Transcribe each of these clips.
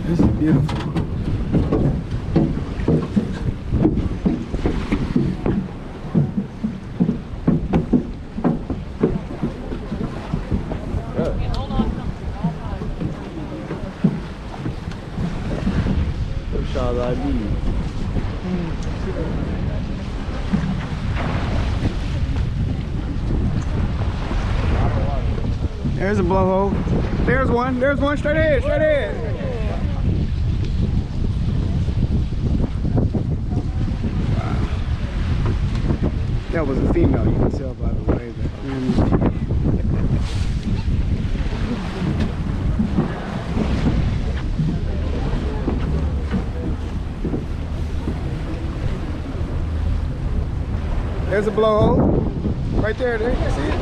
This is beautiful. There's a blowhole. There's one. There's one straight ahead. Straight ahead. Wow. That was a female. You can tell by the way that. There's a blowhole. Right there. There. You see it?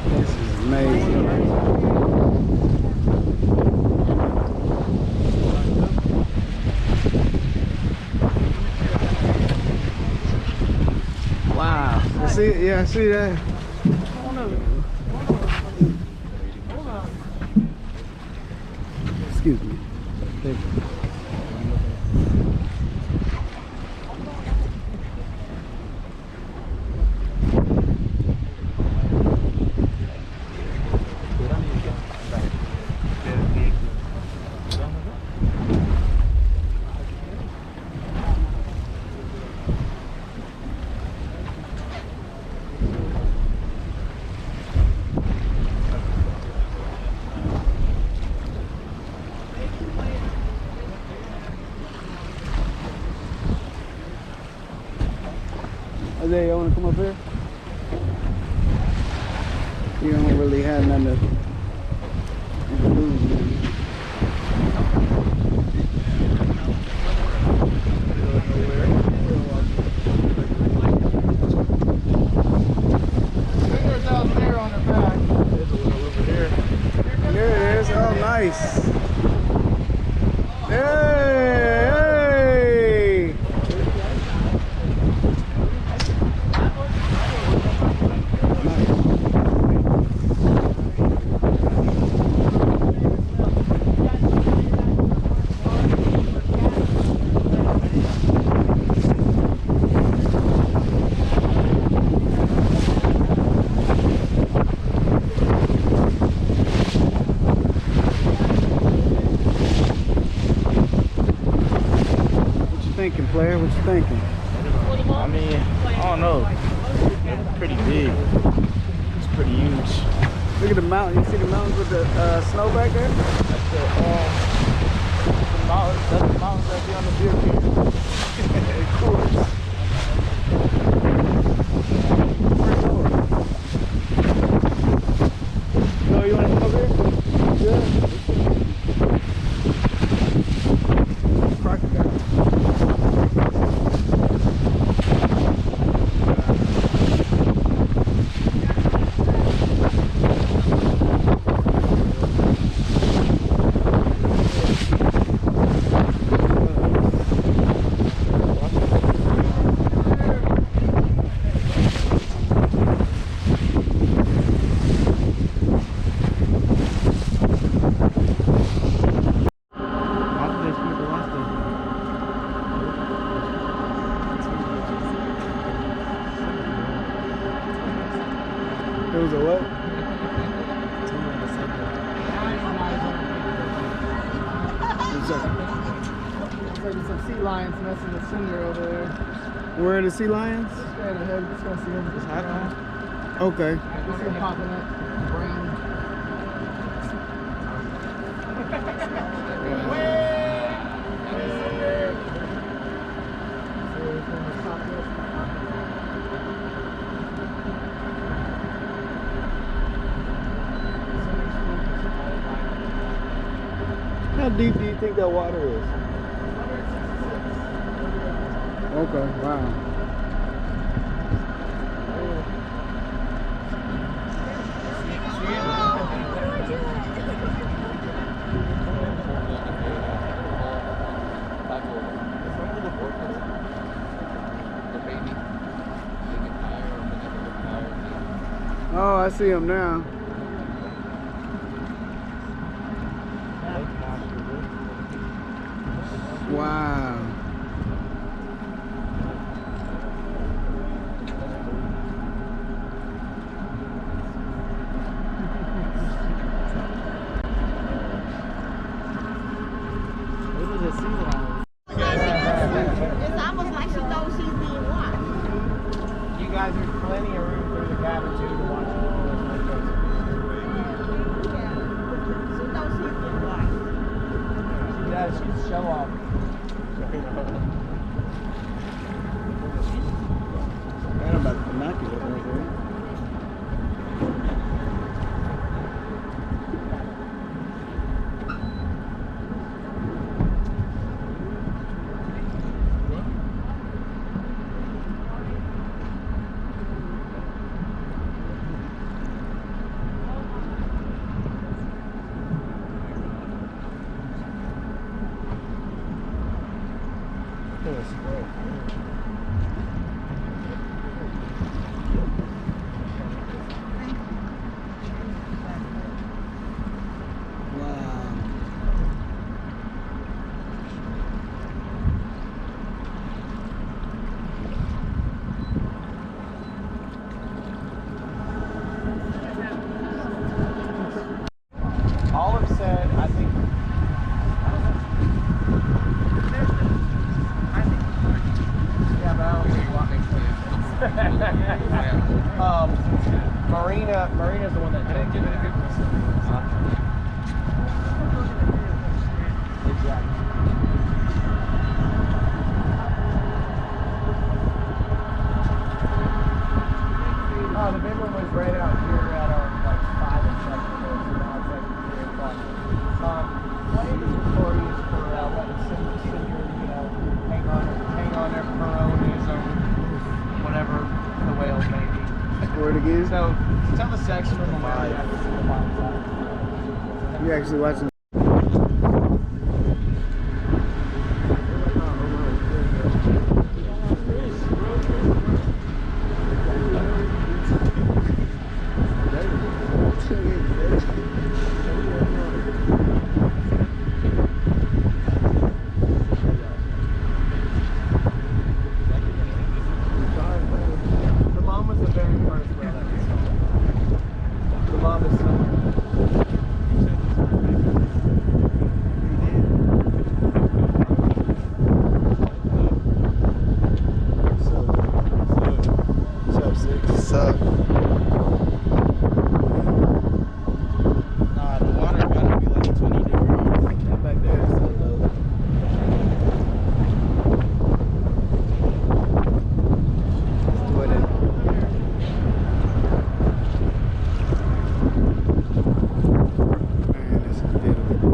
This is amazing. Wow. You see it? Yeah, I see that. Excuse me. Thank you. Isaiah, you want to come up here? You don't really have nothing to lose, man. There's out there on the back. There's a little over there. There it is. Oh, nice. Hey, hey. Thinking, player? What you thinking? I mean, I don't know. It's pretty big. It's pretty huge. Look at the mountain. You see the mountains with the snow back there? That's the mountains that be on the beer pier. Of course. So you want to come over here? Yeah. Crocodile. It was a what? There's some sea lions messing with Cinder over there. Where are the sea lions? Straight ahead, just gonna see him. Just hide on. Okay. Just see him popping up. Brain. How deep do you think that water is? Okay, wow. I see them now. Wow. It's almost like she knows she's being watched. You guys, there's plenty of room through the cabin too to watch the Yeah. She knows she's being watched. She does. She's show off. Man, I'm about to knock you over there. Olive said, I think. Yeah, but I don't think what makes sense. Marina's the one that didn't give it a good Exactly. Oh, the big one was right out here at our like 5 and 7 doors, so now it's like 3 o'clock. One of these stories for letting senior, hang on their Peronism, whatever the whales may be. Word again? So tell the section from the whale you have to see the bottom side. You actually watching? The mom was the very first whale that we saw. The mom is somewhere. What's up? Nah, the water gotta be like 20 degrees. That back there is so low. What is Man, this is beautiful.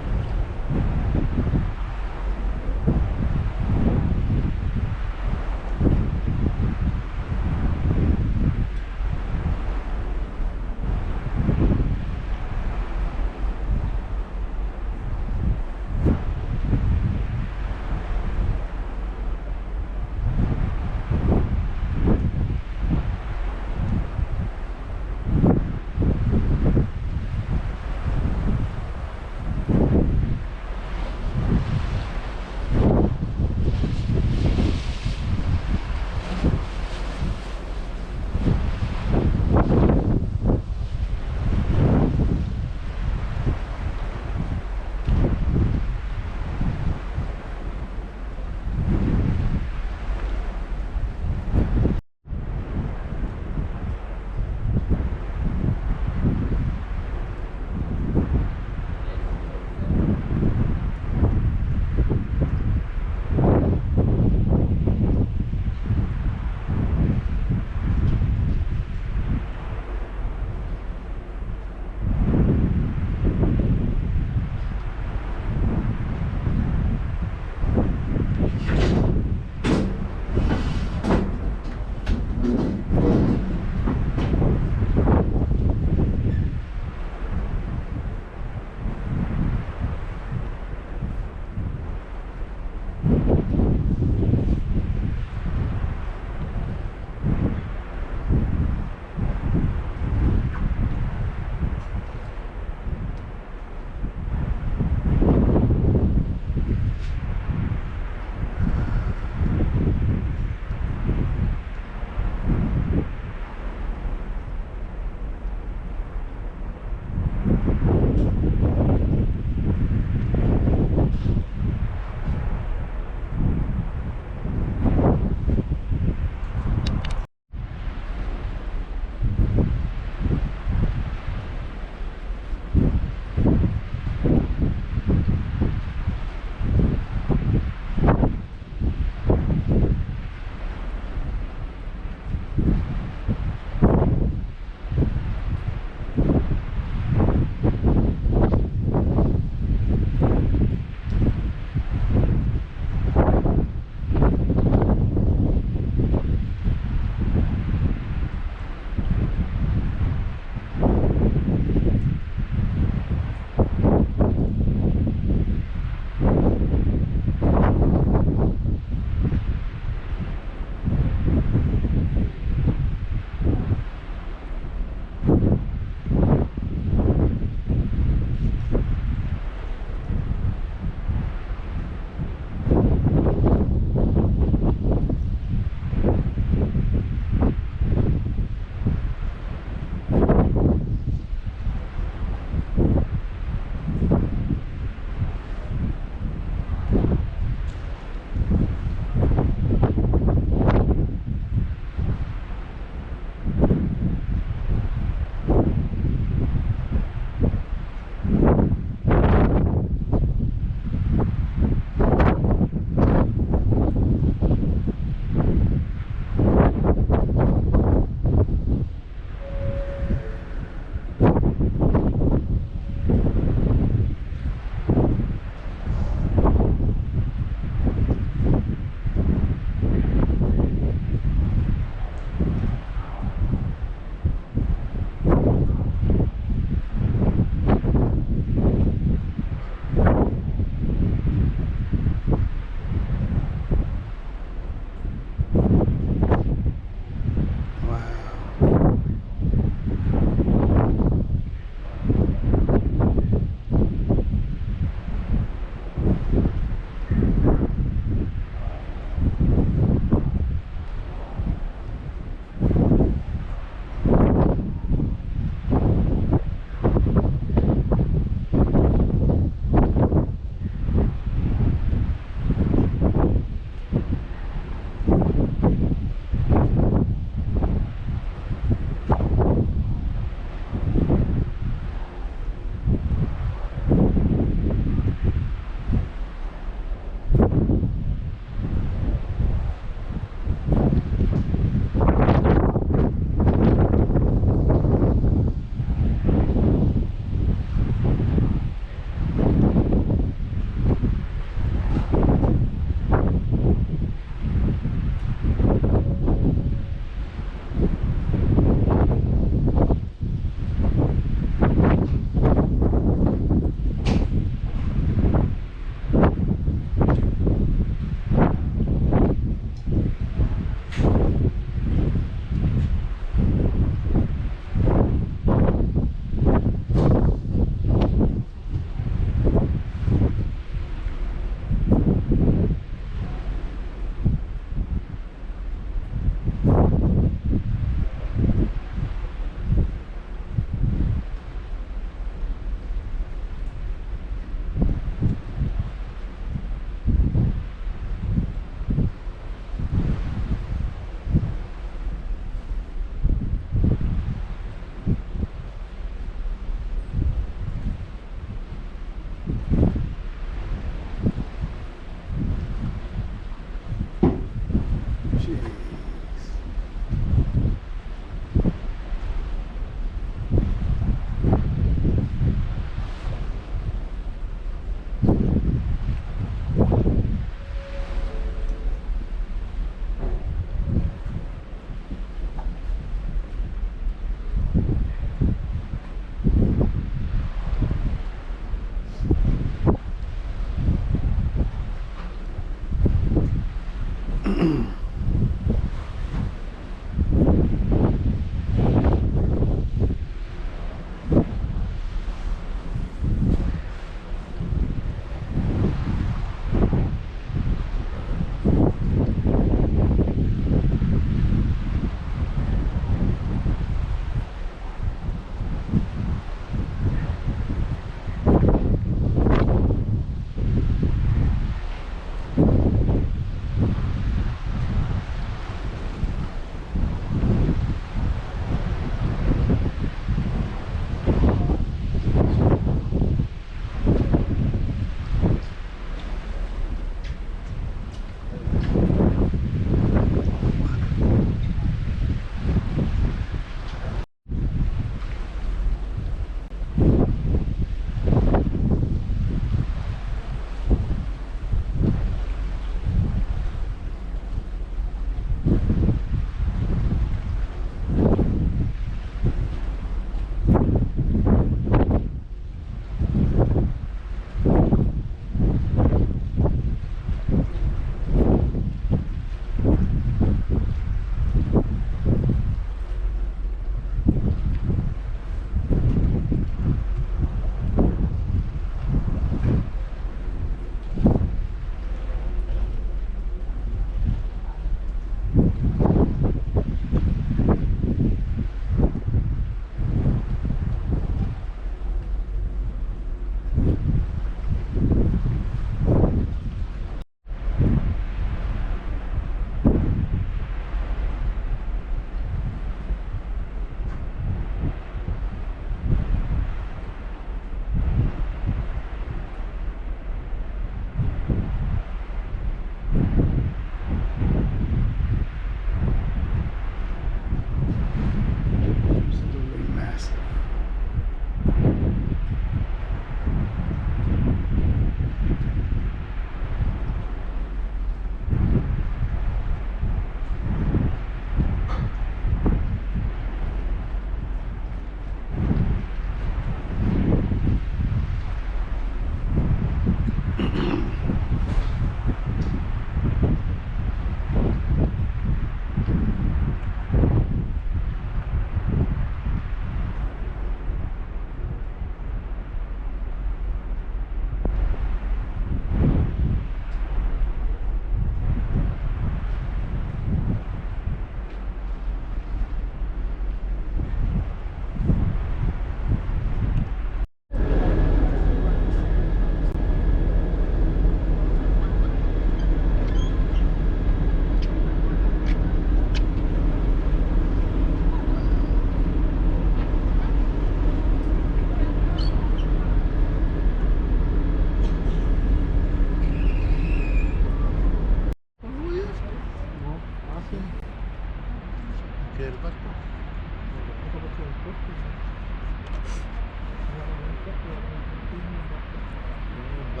I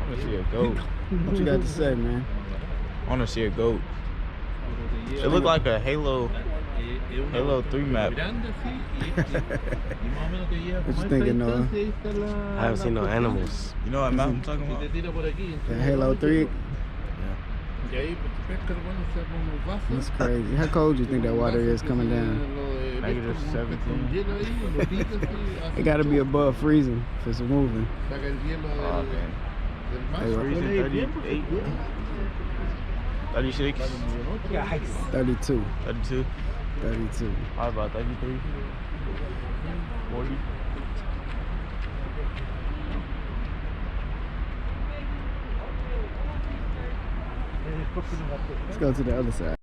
want to see a goat. What you got to say, man? I want to see a goat. It looked like a Halo 3 map. What you thinking, Noah? I haven't seen no animals. You know what map I'm talking about? The Halo 3? That's crazy. How cold you think that water is coming down? Negative 17. It got to be above freezing if it's moving. Oh, man. Hey, Freezing 38. 36. 32. 32. 32. How about 33? 40. Let's go to the other side.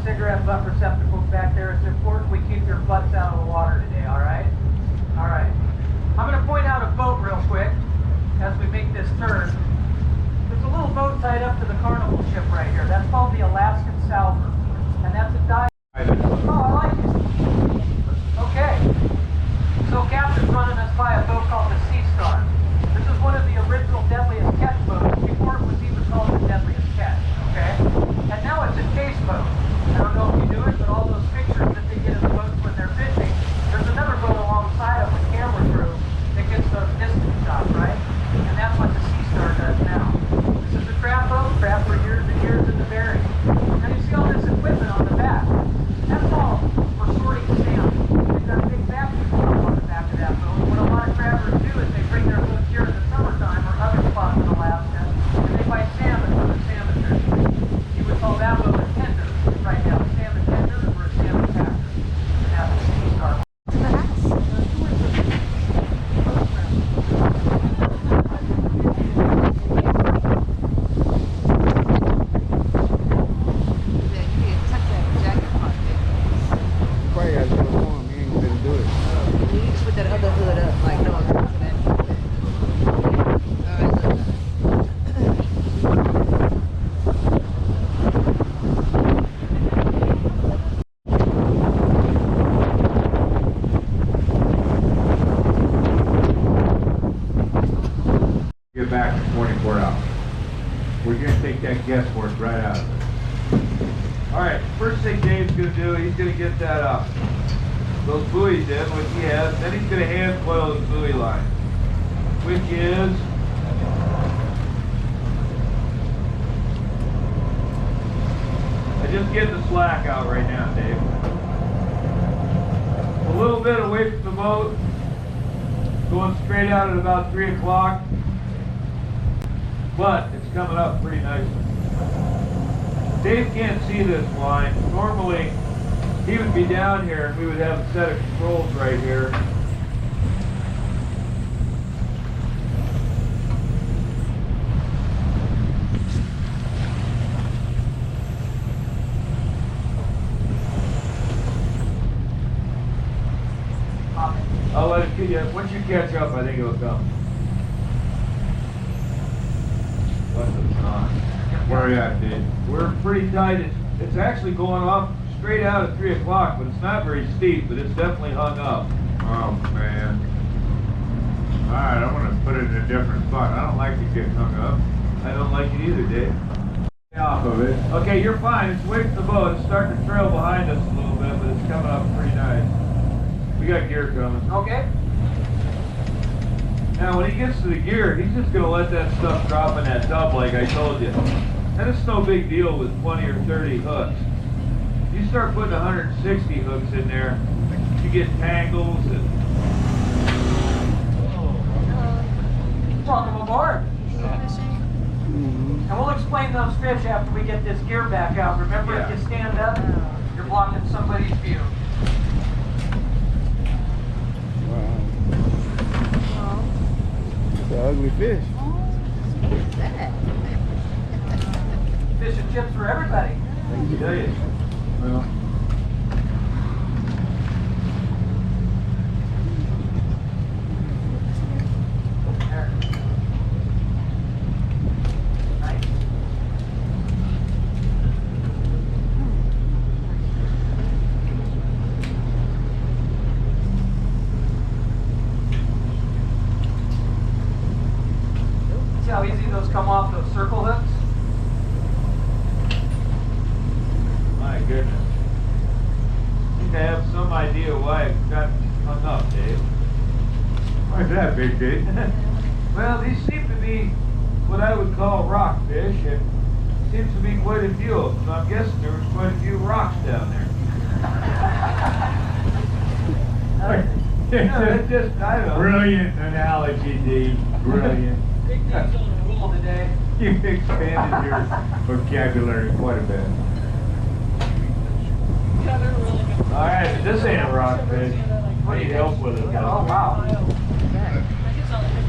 cigarette butt receptacles back there. It's important we keep your butts out of the water today, all right? All right. I'm going to point out a boat real quick as we make this turn. There's a little boat tied up to the Carnival ship right here. That's called the Alaskan Salver. And that's a dive. Oh, I like it. Okay. So, Captain, get that up. Those buoys in, which he has. Then he's going to hand coil the buoy line, which is just get the slack out right now, Dave. A little bit away from the boat, going straight out at about 3 o'clock, but it's coming up pretty nicely. Dave can't see this line. Normally, he would be down here and we would have a set of controls right here. I'll let it, yeah, once you catch up, I think it'll come. What's it's not? Where are you at, Dave? We're pretty tight. It's actually going off straight out at 3 o'clock, but it's not very steep, but it's definitely hung up. Oh, man. Alright, I'm going to put it in a different spot. I don't like it getting hung up. I don't like it either, Dave. Off of it. Okay, you're fine. It's away from the boat. It's starting to trail behind us a little bit, but it's coming up pretty nice. We got gear coming. Okay. Now, when he gets to the gear, he's just going to let that stuff drop in that tub like I told you. And it's no big deal with 20 or 30 hooks. You start putting 160 hooks in there, you get tangles and... Welcome aboard. And we'll explain those fish after we get this gear back out. Remember, if you stand up, you're blocking somebody's view. It's an ugly fish. What's that? Fish and chips for everybody. I tell you. Well, There. Nice. See how easy those come off those circle hooks? My goodness. You need to have some idea why it got hung up, Dave. why's that, Big Dave? Well, these seem to be what I would call rockfish, and seems to be quite a few of them. So I'm guessing there was quite a few rocks down there. It's just, I don't know. Brilliant analogy, Dave. Brilliant. Big D's on the roll today. You've expanded your vocabulary quite a bit. All right, but this ain't a rockfish. I need help with it. Oh, wow.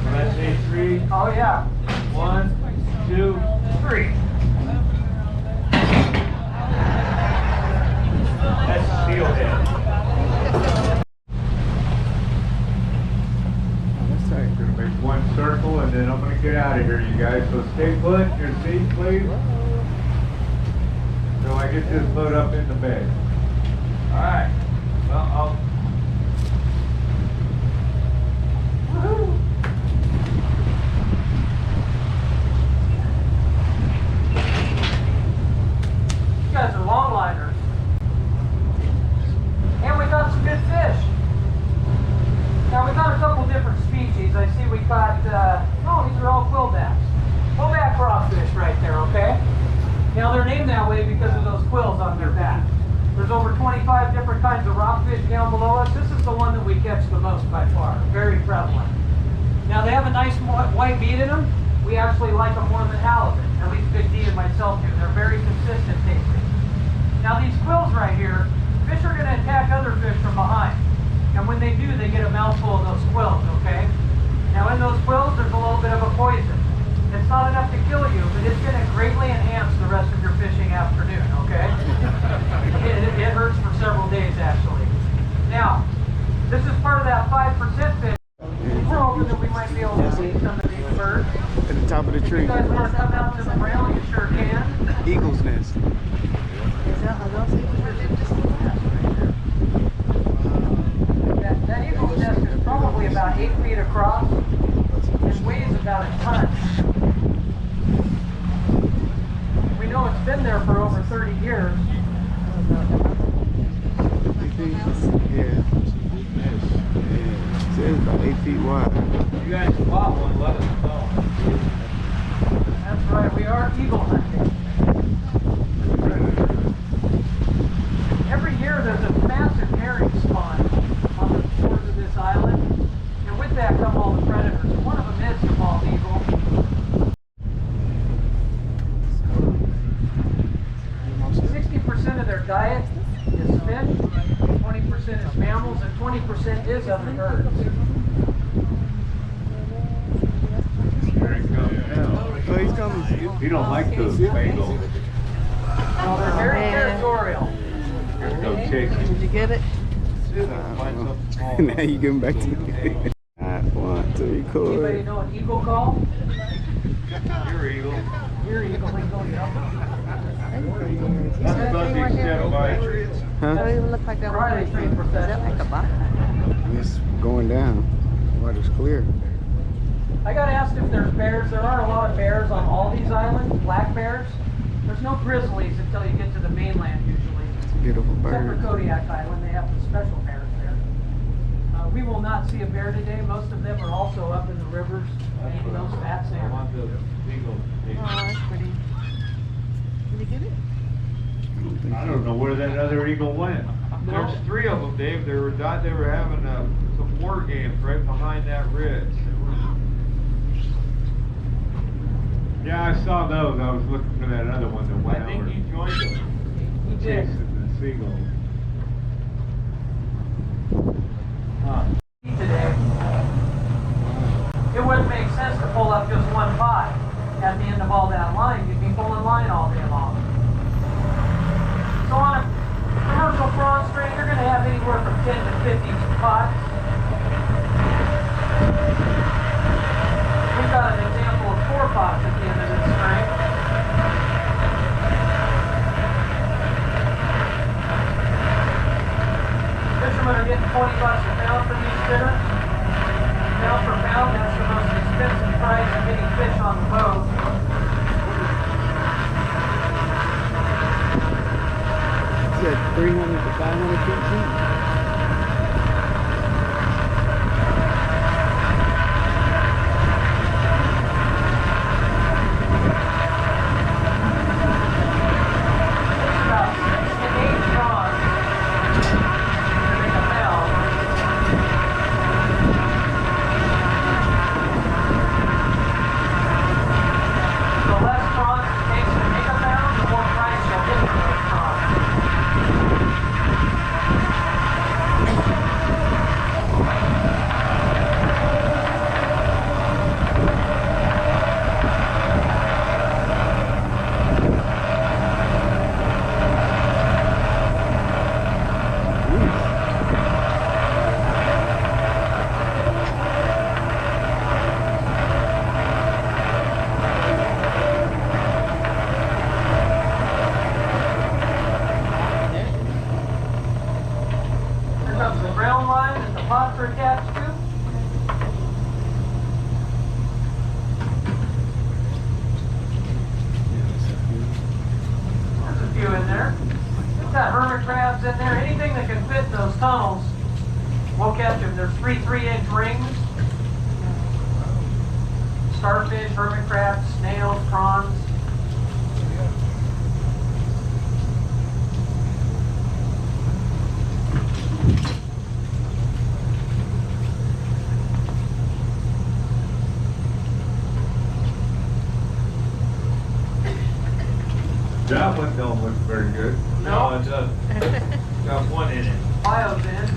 When I say 3, Oh, yeah. 1, 2, 3. That's steelhead. That's tight. I'm going to make one circle and then I'm going to get out of here, you guys. So stay put in your seat, please. So I get this boat up in the bay. All right. Well, Woohoo. You guys are longliners. And we got some good fish. Now we got a couple different species. I see we got, oh, these are all quillbacks. Quillback rockfish right there, okay? Now they're named that way because of those quills on their back. There's over 25 different kinds of rockfish down below us. This is the one that we catch the most by far. Very prevalent. Now they have a nice white bead in them. We actually like them more than halibut. At least Big D and myself do. They're very consistent tasting. Now these quills right here, fish are going to attack other fish from behind. And when they do, they get a mouthful of those quills, okay? Now in those quills, there's a little bit of a poison. It's not enough to kill you, but it's going to greatly enhance the rest of your fishing afternoon, okay? It hurts for several days, actually. Now, this is part of that 5% fish. We're hoping that we might be able to see some of these birds. At the top of the If tree. you guys want to come out to the rail, you sure can. Eagle's nest. That eagle's nest is probably about 8 feet across and weighs about a ton. We know it's been there for over 30 years. feet wide. You guys spot one, let us know. That's right, we are eagle hunting. Every year there's a massive herring spawn on the shores of this island, and with that come all the predators. One of them is the bald eagle. 60% of their diet is fish, 20% is mammals, and 20% is other birds. Here he comes now. Oh, he's coming. He don't like those bagels. Well, they're very territorial. Here go chasing. Did you get it? Now you getting back to me. I want to Anybody record. know an eagle call? Here, Eagle. Here, eagle, eagle, yep. That's about the extent of my Don't Huh? even look like that Friday one. train Is that like a professionals. box? It's going down. Water's clear. I got asked if there's bears. There aren't a lot of bears on all these islands, black bears. There's no grizzlies until you get to the mainland usually. Beautiful Except for bird. Kodiak Island, they have the special bears there. We will not see a bear today. Most of them are also up in the rivers eating those fat I salmon. want the eagle. Oh, that's pretty. Did you get it? I don't know where that other eagle went. There's 3 of them, Dave. They were having some war games right behind that ridge. Yeah, I saw those. I was looking for that other one that I went think over he joined them. He did. chasing the seagulls. Today, it wouldn't make sense to pull up just one pot at the end of all that line. You'd be pulling line all day long. So on a commercial prawn string, you're going to have anywhere from 10 to 50 pots. We've got an example of 4 pots at the end of this string. Fishermen are getting $20 a pound for these spinners. Pound for pound, that's the most expensive price of getting fish on the boat. Is that 300 to 500 feet deep? It's about 6 to 8 prawns to make a pound. The less prawns it takes to make a pound, the more price you'll get for those prawns. Here comes the ground line and the pots are attached to. There's a few in there. We've got hermit crabs in there. Anything that can fit in those tunnels, we'll catch them. There's 3 3-inch rings. Starfish, hermit crabs, snails, prawns. That one don't look very good. No, it doesn't. Got 1 in it. Bio's in.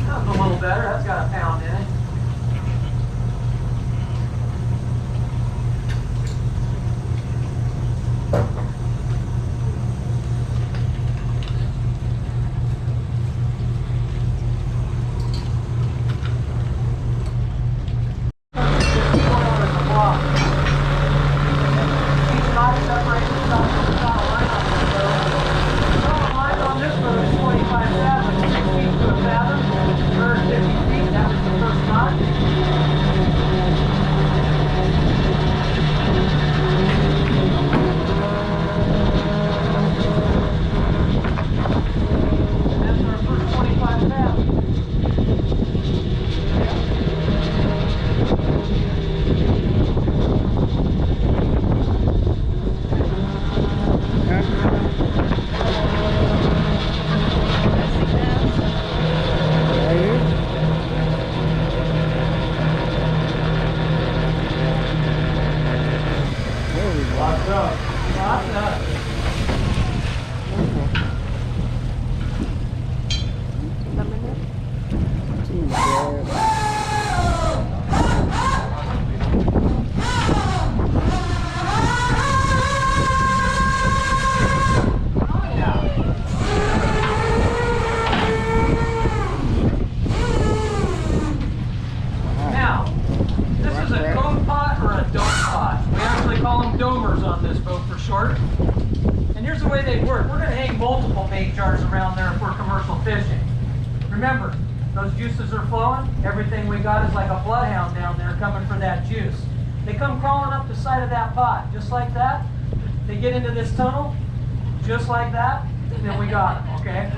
That's a little better. That's got a pound in it. empty jars around there if we're commercial fishing. Remember, those juices are flowing. Everything we got is like a bloodhound down there coming for that juice. They come crawling up the side of that pot, just like that. They get into this tunnel, just like that, and then we got them, okay?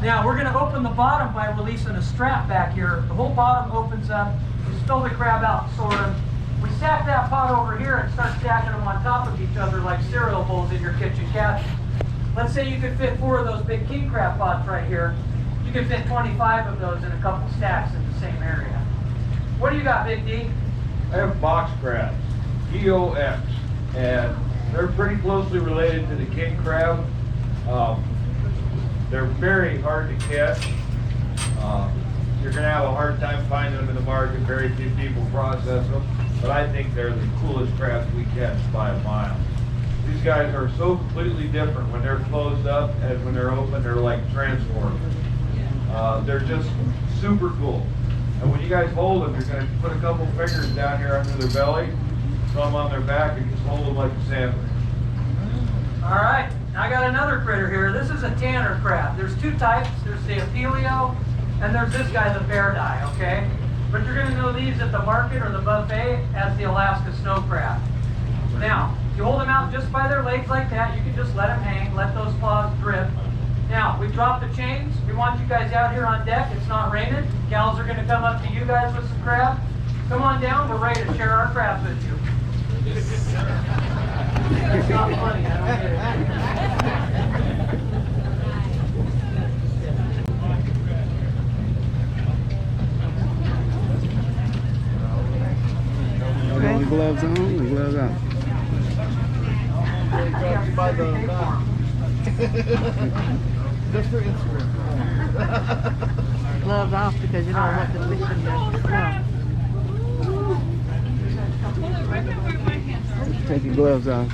Now, we're gonna open the bottom by releasing a strap back here. The whole bottom opens up. We spill the crab out, sort of. We stack that pot over here and start stacking them on top of each other like cereal bowls in your kitchen cabinet. Let's say you could fit 4 of those big king crab pots right here. You could fit 25 of those in a couple stacks in the same area. What do you got, Big D? I have box crabs, EOX, and they're pretty closely related to the king crab. They're very hard to catch. You're going to have a hard time finding them in the market. Very few people process them, but I think they're the coolest crabs we catch by a mile. These guys are so completely different. When they're closed up and when they're open, they're like transformed. They're just super cool. And when you guys hold them, you're going to put a couple fingers down here under their belly, throw them on their back, and just hold them like a sandwich. All right, I got another critter here. This is a tanner crab. There's 2 types. There's the Apelio, and there's this guy, the bear dye, okay? But you're going to know these at the market or the buffet as the Alaska snow crab. Now, you hold them out just by their legs like that. You can just let them hang, let those claws drip. Now, we dropped the chains. We want you guys out here on deck. It's not raining. Gals are going to come up to you guys with some crab. Come on down. We're ready to share our crabs with you. It's not funny. I don't get it. The gloves on, the gloves out. By the just for Instagram. Gloves off because you don't want the fish in there. Take your gloves off.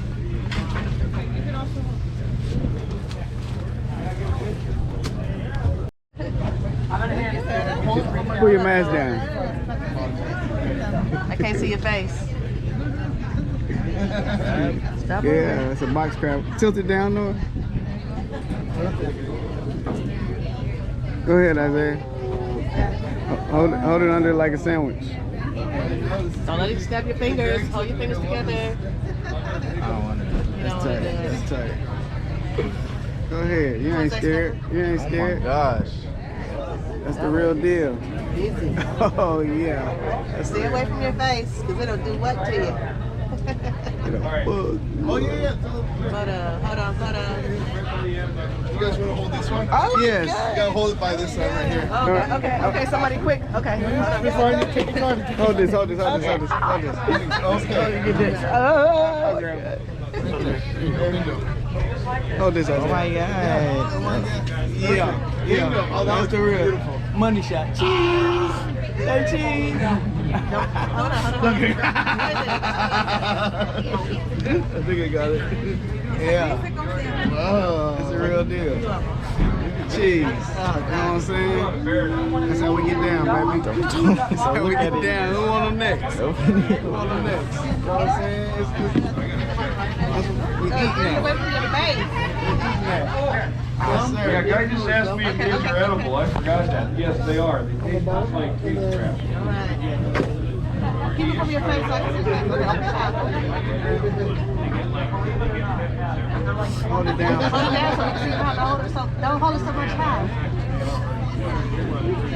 Pull your mask down. I can't see your face. Stop Yeah, it's a box crab. Tilt it down, Noah. Go ahead, Isaiah. Hold it under like a sandwich. Don't let it snap your fingers. Hold your fingers together. I don't want it. You don't want to do it. It's tight. Go ahead. You ain't scared. You ain't scared. Gosh. That's the real deal. Easy. Oh, yeah. Stay away from your face because it'll do what to you? Oh yeah. Hold on. You guys want to hold this one? Oh, Yes. You gotta hold it by this side right here. Okay, somebody quick. Okay, hold on. Take your time. Hold this. Okay. Get this. Oh, There you go. Hold this. Oh my God. Yeah. Oh, that was the real beautiful. money shot. Cheese. Say cheese. hold on. I think I got it. Yeah. Wow. It's a real deal. Cheese. You know what I'm saying? That's how we get down, baby. That's how we get down. Who on the next? Who on the next? You know what I'm saying? We eating that. Away from your face. Yes, sir. Yeah, guy just asked me if these are edible. I forgot that. Yes, they are. They taste just like king crab. Keep it from your face like this. Open it up. Hold it down. Hold it down so you see how to hold it. So don't hold it so much high.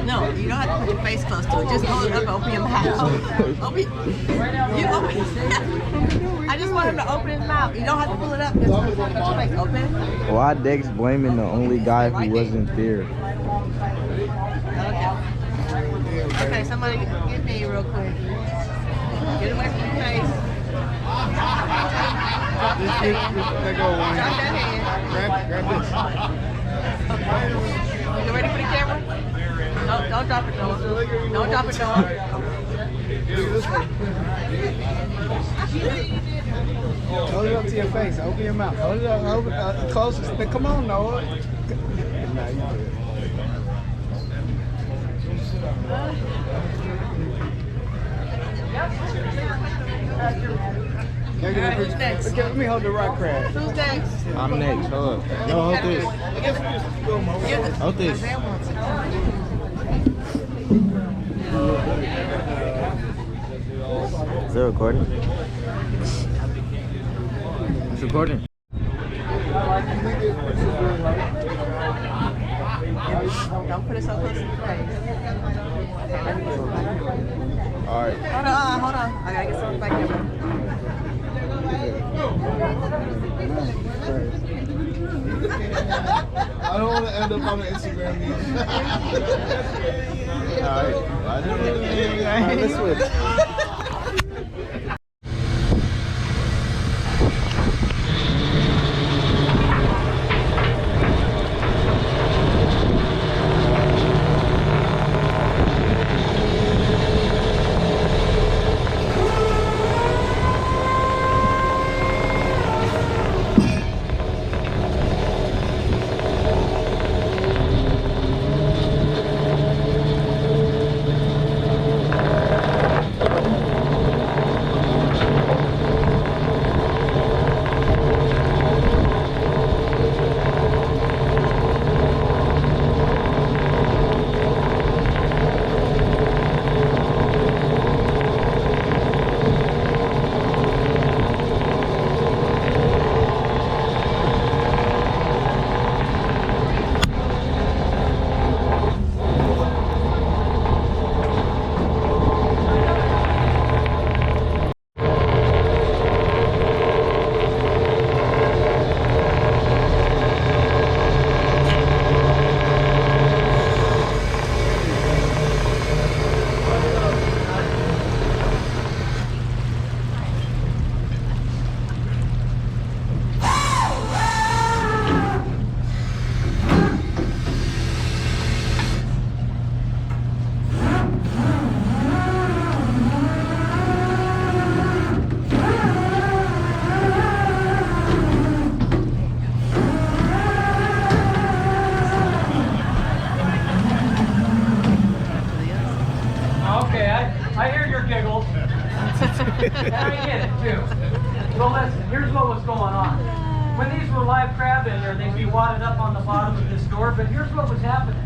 No, you don't have to put your face close to it. Just hold it up and open your mouth. Open. You open. I just want him to open his mouth. You don't have to pull it up. Just hold your face open. Why Dex blaming the only guy who wasn't there? Okay, somebody get me real quick. Get away from your face. Let go one. Drop that hand. Grab this. You ready for the camera? Don't drop it, Noah. Don't drop it, Noah. Hold it up to your face. Open your mouth. Hold it up. Open, closest. Come on, Noah. Nah, you good. Alright, who's next? Okay, let me hold the rock crab. Who's next? I'm next. Hold up. No, hold this. Hold this. Is it recording? It's recording. Don't put it so close to your face. Alright. Hold on. I gotta get something back here. I don't want to end up on the Instagram media. Alright. Alright, let's switch. Okay, I hear your giggles. And I get it too. So listen, here's what was going on. When these were live crab in there, they'd be wadded up on the bottom of this door, but here's what was happening.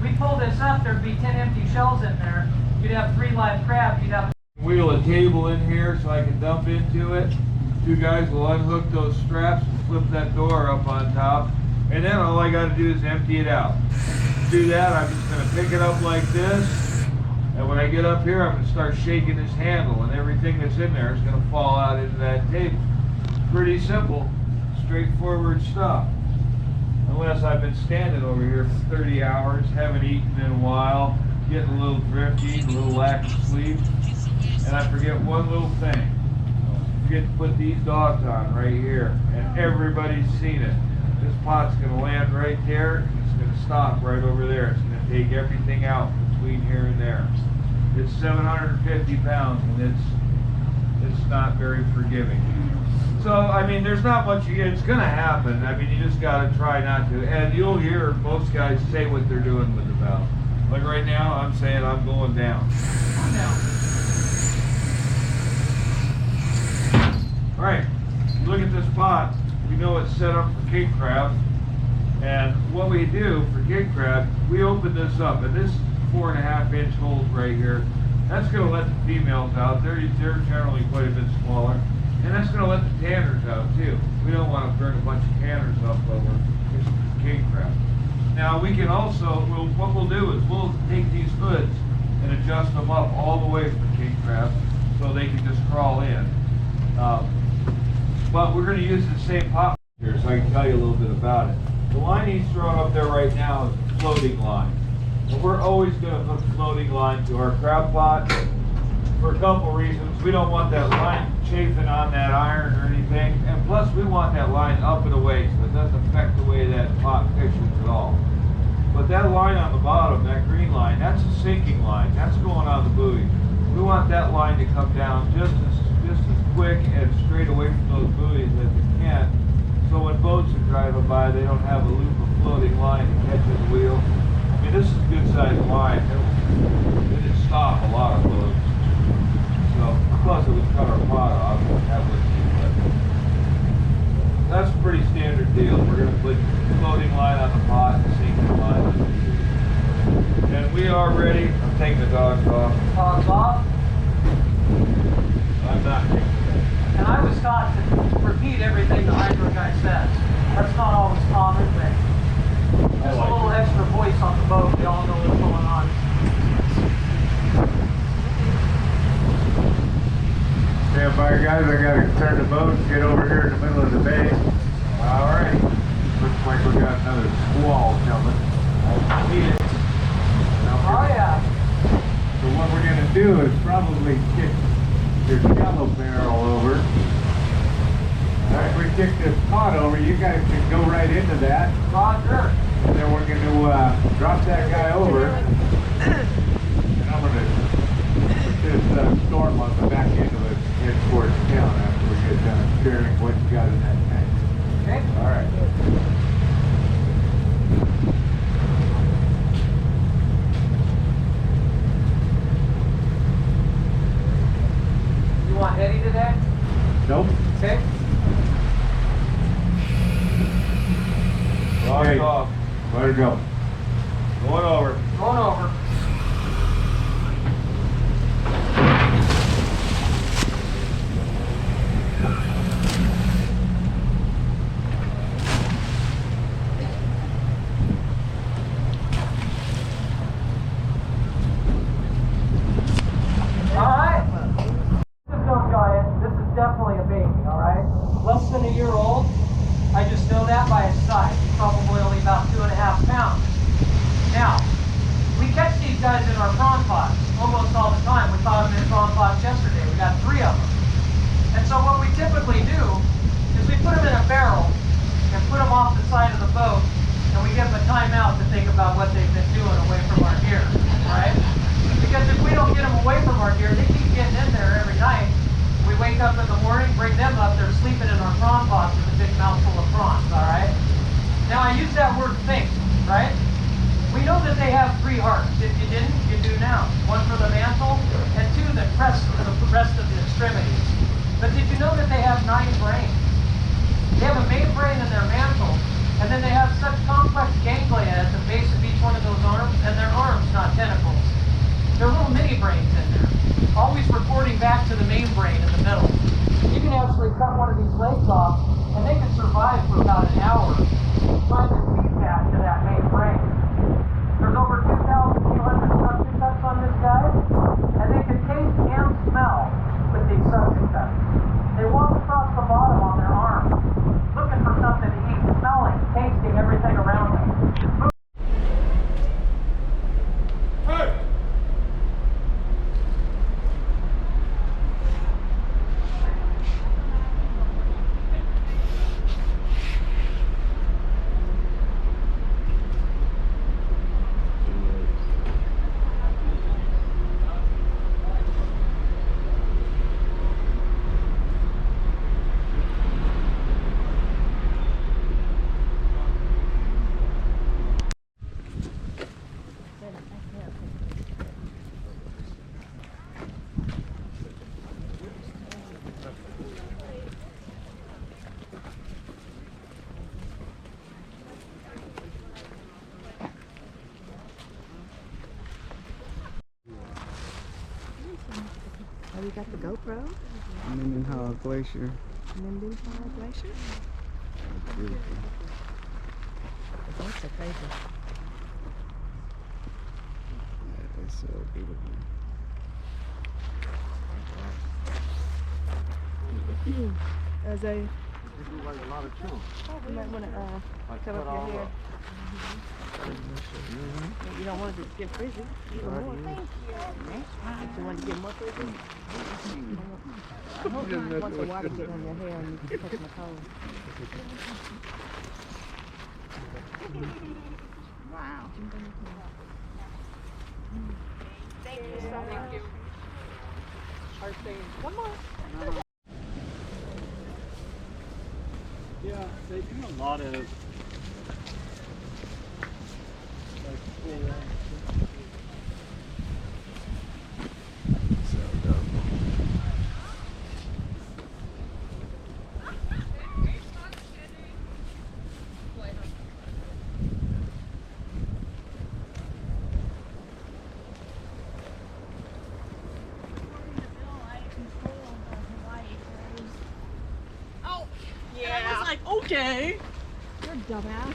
We pull this up, there'd be 10 empty shells in there. You'd have 3 live crab, you'd have... Wheel a table in here so I can dump into it. 2 guys will unhook those straps and flip that door up on top. And then all I gotta do is empty it out. To do that, I'm just gonna pick it up like this. And when I get up here, I'm going to start shaking this handle, and everything that's in there is going to fall out into that table. Pretty simple, straightforward stuff. Unless I've been standing over here for 30 hours, haven't eaten in a while, getting a little drifty, a little lack of sleep, and I forget one little thing. I forget to put these dogs on right here, and everybody's seen it. This pot's going to land right there, and it's going to stop right over there. It's going to take everything out between here and there. It's 750 pounds, and it's not very forgiving. So, I mean, there's not much, it's gonna happen. I mean, you just gotta try not to. And you'll hear most guys say what they're doing with the valve. Like right now, I'm saying I'm going down. I'm down. All right, look at this pot. We know it's set up for king crab. And what we do for king crab, we open this up, and this 4.5-inch holes right here, that's going to let the females out. They're generally quite a bit smaller, and that's going to let the tanners out too. We don't want to burn a bunch of tanners up over king crab. Now we can also, what we'll do is we'll take these hoods and adjust them up all the way for king crab so they can just crawl in. But we're going to use the same pot here so I can tell you a little bit about it. The line he's throwing up there right now is a floating line. And we're always going to hook floating line to our crab pot for a couple reasons. We don't want that line chafing on that iron or anything. And plus we want that line up and away so it doesn't affect the way that pot fishes at all. But that line on the bottom, that green line, that's a sinking line. That's going on the buoy. We want that line to come down just as quick and straight away from those buoys as it can. So when boats are driving by, they don't have a loop of floating line to catch the wheel. I mean, this is a good sized line. It'd stop a lot of boats. So, plus it would cut our pot off and have it That's a pretty standard deal. We're going to put floating line on the pot and sinking line on the tube. And we are ready. I'm taking the dogs off. Dogs off. I'm not taking them. And I was taught to repeat everything the hydro guy says. That's not always common, but just a little extra voice on the boat. We all know what's going on. Stand by, guys. I gotta turn the boat and get over here in the middle of the bay. Alright. Looks like we got another squall coming. Oh yeah. So what we're gonna do is probably kick your yellow barrel over. After we kick this pot over, you guys can go right into that. Roger. And then we're gonna drop that guy over. And I'm gonna put this storm on the back end of it, head towards town after we get done sharing what you got in that tank. Okay. Alright. You want Eddie today? Nope. Okay. Dogs Okay. off. Let her go. Going over. Going over. Alright. Just don't giant. This is definitely a baby, alright? Less than a year old. I just know that by his size. He's probably only about 2.5 pounds. Now, we catch these guys in our prawn pots almost all the time. We caught them in prawn pots yesterday. We got 3 of them. And so what we typically do is we put them in a barrel and put them off the side of the boat, and we give them a timeout to think about what they've been doing away from our gear, right? Because if we don't get them away from our gear, they keep getting in there every night. We wake up in the morning, bring them up, they're sleeping in our prawn pots with a big mouthful of prawns, all right? Now I use that word think, right? We know that they have 3 hearts. If you didn't, you do now. 1 for the mantle, and 2 that press for the rest of the extremities. But did you know that they have 9 brains? They have a main brain in their mantle, and then they have such complex ganglia at the base of each one of those arms, and their arms, not tentacles. They're little mini brains in there, always reporting back to the main brain in the middle. You can actually cut one of these legs off, and they can survive for about an hour, trying to feed back to that main brain. There's over 2,200 suction cuts on this guy, and they can taste and smell with these suction cuts. They walk across the bottom on their arms, looking for something to eat, smelling, tasting everything around them. Hey! Oh, you got the GoPro? Mendenhall Glacier. Mendenhall Glacier? It's beautiful. That's so crazy. Yeah, it's so beautiful. As a, This is like a lot of chunks. you might want to cover up your hair. You don't want to just get frizzy. You want more. Thank you. If you want to get more frizzy, once the water get on your hair and you catch my cold. Wow. Thank you so much. Come on. Yeah, they do a lot of So dope. Okay. You're a dumbass.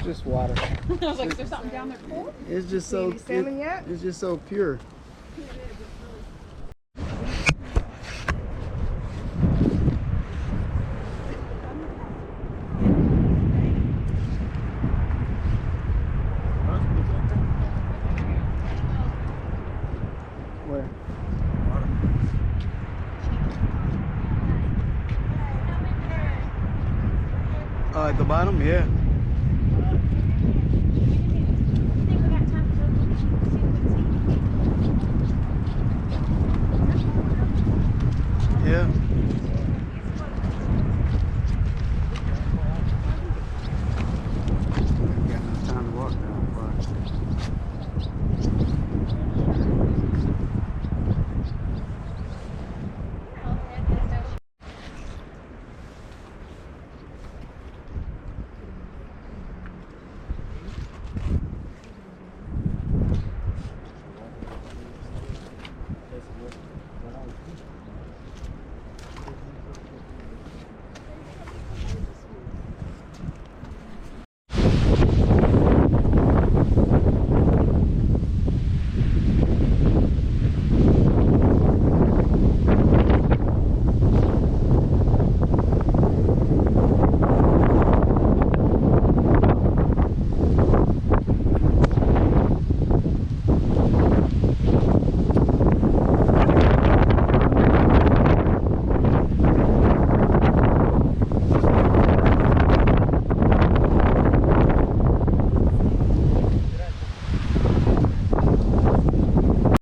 Just water. I was like, is there something down there cool? It's just so. Any salmon yet? It's just so pure. Where? At the bottom, yeah. Yeah.